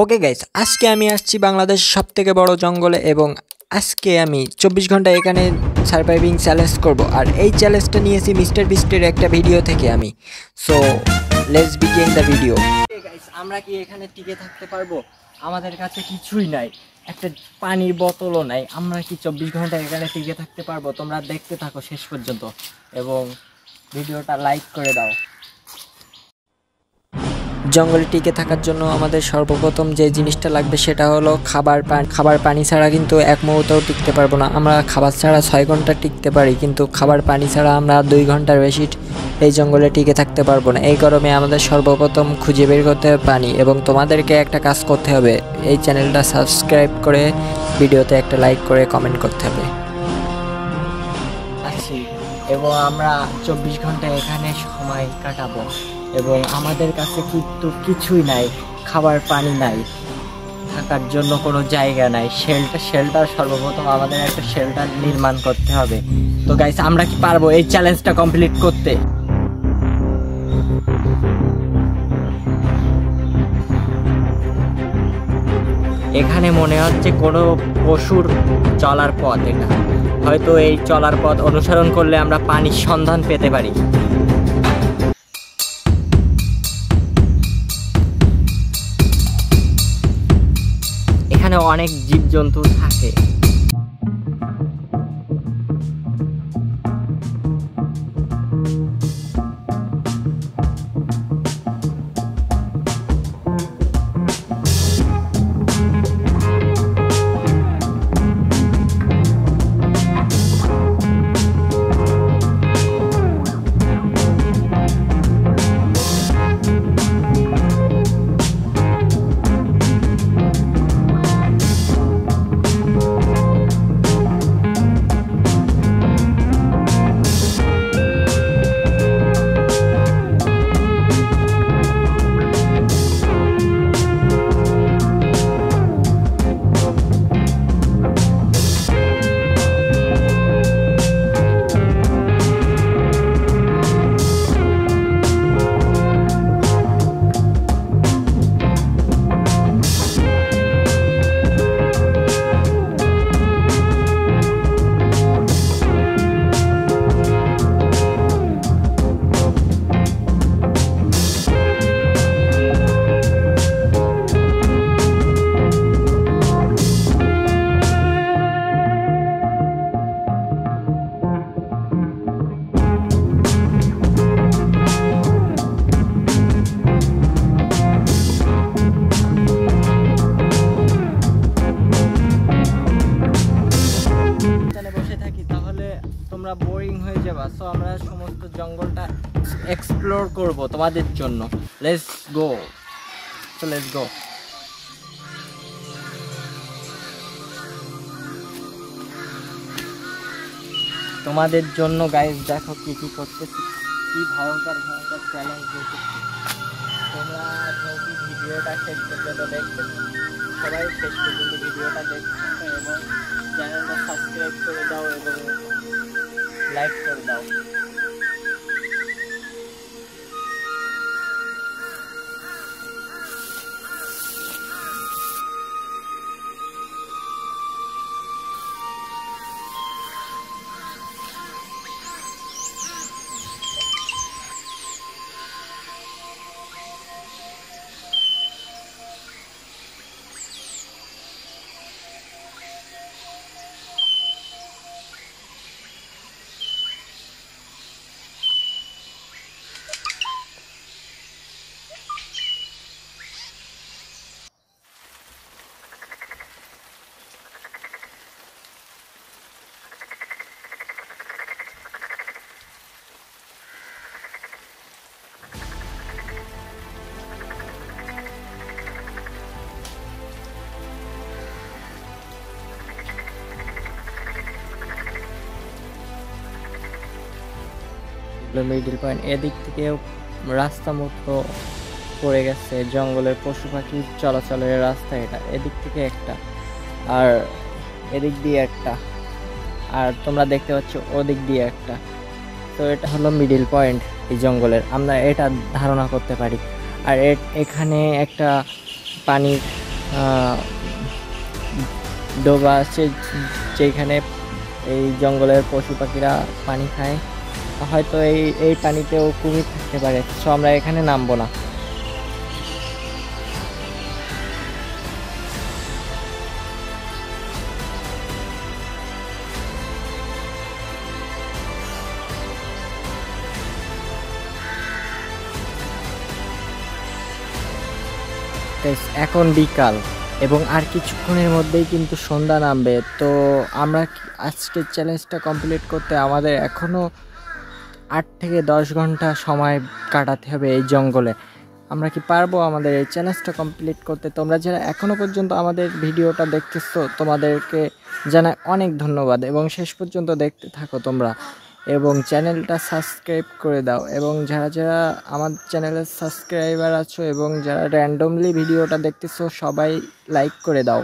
Okay guys, আজকে আমি আসছি বাংলাদেশের সবথেকে বড় জঙ্গলে এবং আজকে আমি 24 ঘন্টা এখানে সার্ভাইভিং চ্যালেঞ্জ করব। আর এই চ্যালেঞ্জটা নিয়েছি মিস্টার বিস্টের একটা ভিডিও থেকে আমি। So let's begin the video. Okay guys, আমরা কি এখানে টিকে থাকতে পারবো? আমাদের কাছে কিছুই নাই, একটা পানির বোতলও নাই। আমরা কি 24 ঘন্টা এখানে টিকে থাকতে পারবো? তোমরা দেখতে থাকো শেষ পর্যন্ত এবং ভিডিওটা লাইক করে দাও। জঙ্গলে টিকে থাকার জন্য আমাদের সর্বপ্রথম যে জিনিসটা লাগবে সেটা হলো খাবার পানি ছাড়া কিন্তু এক মুহূর্তও টিকতে পারবো না। আমরা খাবার ছাড়া 6 ঘন্টা টিকতে পারি, কিন্তু খাবার পানি ছাড়া আমরা 2 ঘন্টার বেশি এই জঙ্গলে টিকে থাকতে পারবো না। এই গরমে আমাদের সর্বপ্রথম খুঁজে বের করতে হবে পানি, এবং তোমাদেরকে একটা কাজ করতে হবে, এই চ্যানেলটা সাবস্ক্রাইব করে ভিডিওতে একটা লাইক করে কমেন্ট করতে হবে। এবং আমরা 24 ঘন্টা এখানে সময় কাটাবো এবং আমাদের কাছে কিন্তু কিছুই নাই, খাবার পানি নাই, থাকার জন্য কোনো জায়গা নাই। শেল্টার সর্বপ্রথম আমাদের একটা শেল্টার নির্মাণ করতে হবে। তো গাইস, আমরা কি পারবো এই চ্যালেঞ্জটা কমপ্লিট করতে? এখানে মনে হচ্ছে কোনো পশুর চলার পথ। এটা হয়তো এই চলার পথ অনুসরণ করলে আমরা পানির সন্ধান পেতে পারি। এখানে অনেক জীবজন্তু থাকে। তোমরা বোরিং হয়ে যাবে, সো আমরা সমস্ত জঙ্গলটা এক্সপ্লোর করব তোমাদের জন্য। Let's go. তোমাদের জন্য গাইস দেখো কি কি করতেছি, কি ভয়ঙ্কর চ্যালেঞ্জ দিয়েছি। তোমরা যদি ভিডিওটা শেষ পর্যন্ত দেখতে, সবাই শেষ পর্যন্ত ভিডিওটা দেখতে এবং চ্যানেলটা সাবস্ক্রাইব করে দাও এবং লাইক করে দাও। মিডল পয়েন্ট, এদিক থেকে রাস্তা মতো পড়ে গেছে, জঙ্গলের পশু পাখি চলাচলের রাস্তা এটা। এদিক থেকে একটা, আর এদিক দিয়ে একটা, আর তোমরা দেখতে পাচ্ছ ওদিক দিয়ে একটা। তো এটা হলো মিডল পয়েন্ট এই জঙ্গলের, আমরা এটা ধারণা করতে পারি। আর এখানে একটা পানির ডোবা আছে যেখানে এই জঙ্গলের পশু পাখিরা পানি খায়। হয়তো এই পানিতেও কুমির থাকতে পারে, সো আমরা এখানে নামবো না। এখন বিকাল এবং আর কিছুক্ষণের মধ্যেই কিন্তু সন্ধ্যা নামবে। তো আমরা আজকের চ্যালেঞ্জটা কমপ্লিট করতে আমাদের এখনও 8 থেকে 10 ঘন্টা সময় কাটাতে হবে এই জঙ্গলে। আমরা কি পারবো আমাদের এই চ্যালেঞ্জটা কমপ্লিট করতে? তোমরা যারা এখনও পর্যন্ত আমাদের ভিডিওটা দেখতেছো তোমাদেরকে জানাই অনেক ধন্যবাদ এবং শেষ পর্যন্ত দেখতে থাকো তোমরা এবং চ্যানেলটা সাবস্ক্রাইব করে দাও। এবং যারা যারা আমার চ্যানেলের সাবস্ক্রাইবার আছো এবং যারা র্যান্ডমলি ভিডিওটা দেখতেছো সবাই লাইক করে দাও।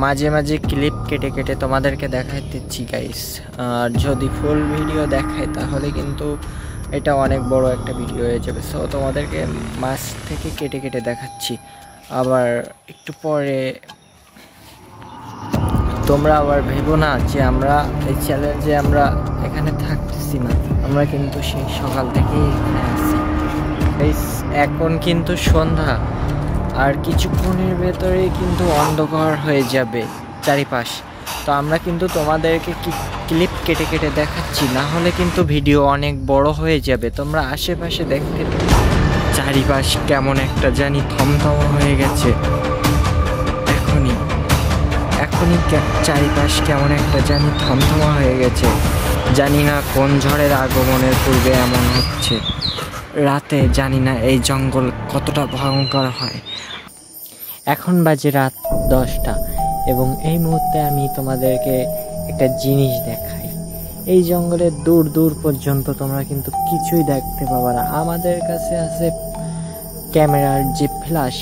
মাঝে মাঝে ক্লিপ কেটে কেটে তোমাদেরকে দেখাইতেছি গাইস, আর যদি ফুল ভিডিও দেখায় তাহলে কিন্তু এটা অনেক বড় একটা ভিডিও হয়ে যাবে। সো তোমাদেরকে মাঝ থেকে কেটে কেটে দেখাচ্ছি। আবার একটু পরে তোমরা আবার ভেবো না যে আমরা এই চ্যালেঞ্জে আমরা এখানে থাকতেছি না, আমরা কিন্তু সেই সকাল থেকেই এখানে আছি। এখন কিন্তু সন্ধ্যা, আর কিছুক্ষণের ভেতরেই কিন্তু অন্ধকার হয়ে যাবে চারিপাশ। তো আমরা কিন্তু তোমাদেরকে ক্লিপ কেটে কেটে দেখাচ্ছি, না হলে কিন্তু ভিডিও অনেক বড় হয়ে যাবে। তোমরা আশেপাশে দেখতে চারিপাশ কেমন একটা জানি থমথম হয়ে গেছে। এখনই চারিপাশ কেমন একটা জানি থমথমা হয়ে গেছে। জানি না কোন ঝড়ের আগমনের পূর্বে এমন হচ্ছে। রাতে জানি না এই জঙ্গল কতটা ভয়ঙ্কর হয়। এখন বাজে রাত 10টা এবং এই মুহূর্তে আমি তোমাদেরকে একটা জিনিস দেখাই। এই জঙ্গলের দূর দূর পর্যন্ত তোমরা কিন্তু কিছুই দেখতে পাবে না। আমাদের কাছে আছে ক্যামেরার যে ফ্ল্যাশ,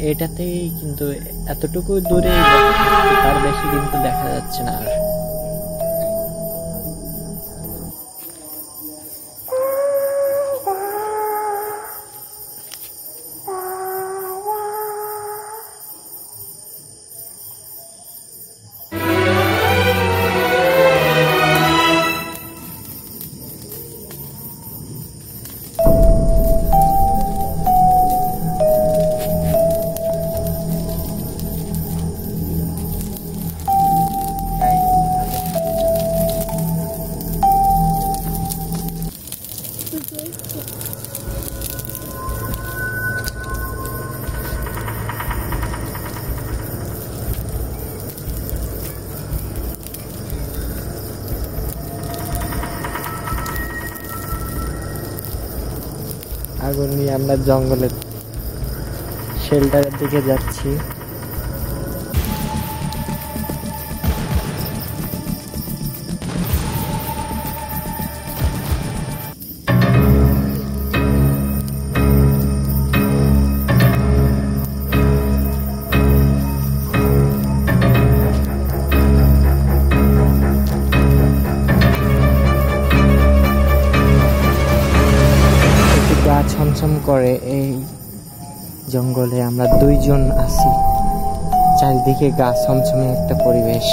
এটাতেই কিন্তু এতটুকু দূরে তার বেশি কিন্তু দেখা যাচ্ছে না। আর আগুন নিয়ে আমরা জঙ্গলের শেল্টারের দিকে যাচ্ছি। ছমছম করে এই জঙ্গলে আমরা দুইজন আছি, চারিদিকে গা ছমছমে একটা পরিবেশ।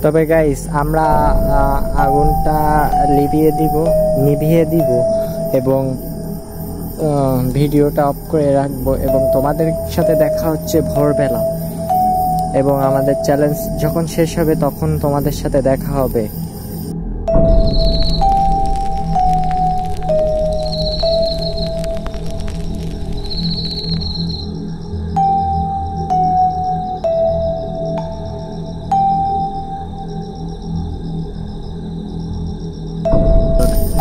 তবে গাইস আমরা আগুনটা নিভিয়ে দিব এবং ভিডিওটা অফ করে রাখবো এবং তোমাদের সাথে দেখা হচ্ছে ভোরবেলা এবং আমাদের চ্যালেঞ্জ যখন শেষ হবে তখন তোমাদের সাথে দেখা হবে।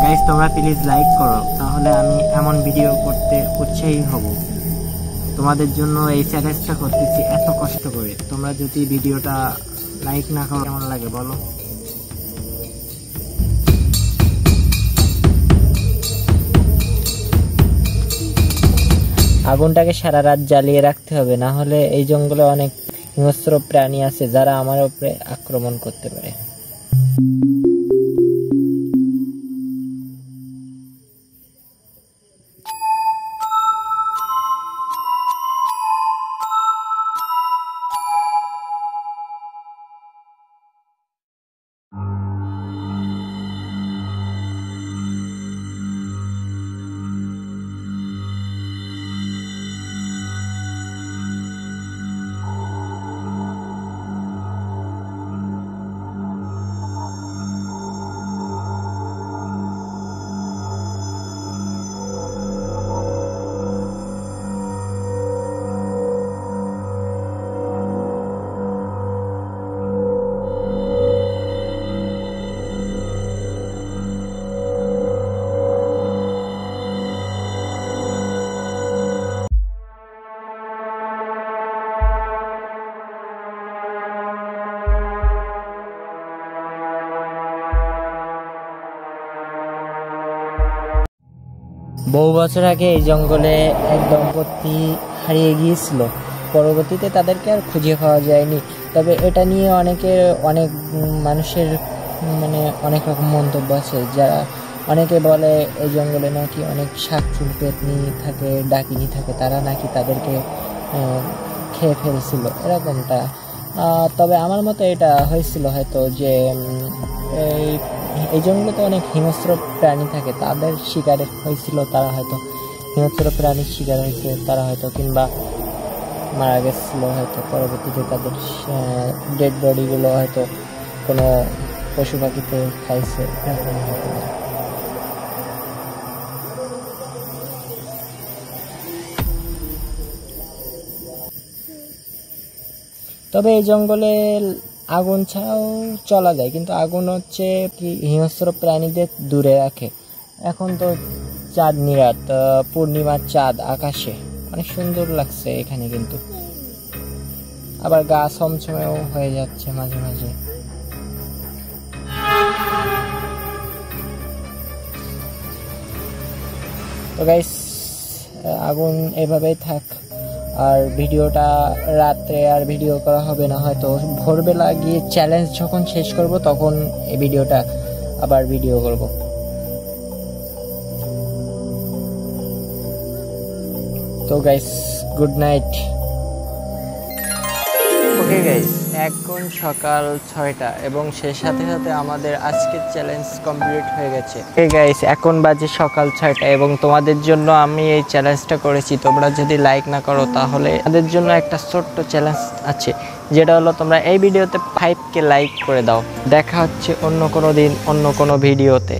গাইস তোমরা প্লিজ লাইক করো, তাহলে আমি এমন ভিডিও করতে উৎসাহী হব। তোমাদের জন্য এই চ্যালেঞ্জটা করতেছি এত কষ্ট করে। তোমরা যদি ভিডিওটা লাইক না করো কেমন লাগে বলো? আগুনটাকে সারা রাত জ্বালিয়ে রাখতে হবে, না হলে এই জঙ্গলে অনেক হিংস্র প্রাণী আছে যারা আমার উপরে আক্রমণ করতে পারে। বহু বছর আগে এই জঙ্গলে এক দম্পতি হারিয়ে গিয়েছিল, পরবর্তীতে তাদেরকে আর খুঁজে পাওয়া যায়নি। তবে এটা নিয়ে অনেক মানুষের অনেক রকম মন্তব্য আছে, যারা অনেকে বলে এই জঙ্গলে নাকি অনেক শাকচুল পেতনি থাকে, ডাকিনি থাকে, তারা নাকি তাদেরকে খেয়ে ফেলছিল এরকমটা। তবে আমার মতে এটা হয়েছিল হয়তো যে এই জঙ্গলে তো অনেক হিংস্র প্রাণী থাকে, তাদের শিকার হয়েছিল, তারা হয়তো হিংস্র প্রাণীর শিকার হয়েছে, তারা হয়তো কিংবা মারা গেছিল, হয়তো পরবর্তীতে তাদের ডেড বডিগুলো হয়তো কোনো পশু পাখিতে খাইছে, এরকম হতে পারে। তবে এই জঙ্গলে আগুন ছাড়াও চলা যায়, কিন্তু আগুন হচ্ছে কি হিংস্র প্রাণীদের দূরে রাখে। এখন তো চাঁদনি রাত, পূর্ণিমার চাঁদ আকাশে অনেক সুন্দর লাগছে এখানে, কিন্তু আবার গা ছমছমেও হয়ে যাচ্ছে মাঝে মাঝে। তো গাইস, আগুন এভাবেই থাক, আর ভিডিওটা রাত্রে আর ভিডিও করা হবে না, হয়তো ভোরবেলা গিয়ে চ্যালেঞ্জ যখন শেষ করব তখন এই ভিডিওটা আবার ভিডিও করব। তো guys, good night. Okay guys, এখন সকাল 6টা এবং সেই সাথে সাথে আমাদের আজকের চ্যালেঞ্জ কমপ্লিট হয়ে গেছে। ওকে গাইস, এখন বাজে সকাল 6টা এবং তোমাদের জন্য আমি এই চ্যালেঞ্জটা করেছি। তোমরা যদি লাইক না করো তাহলে তাদের জন্য একটা ছোট্ট চ্যালেঞ্জ আছে, যেটা হলো তোমরা এই ভিডিওতে 5K লাইক করে দাও। দেখা হচ্ছে অন্য কোনো দিন অন্য কোনো ভিডিওতে।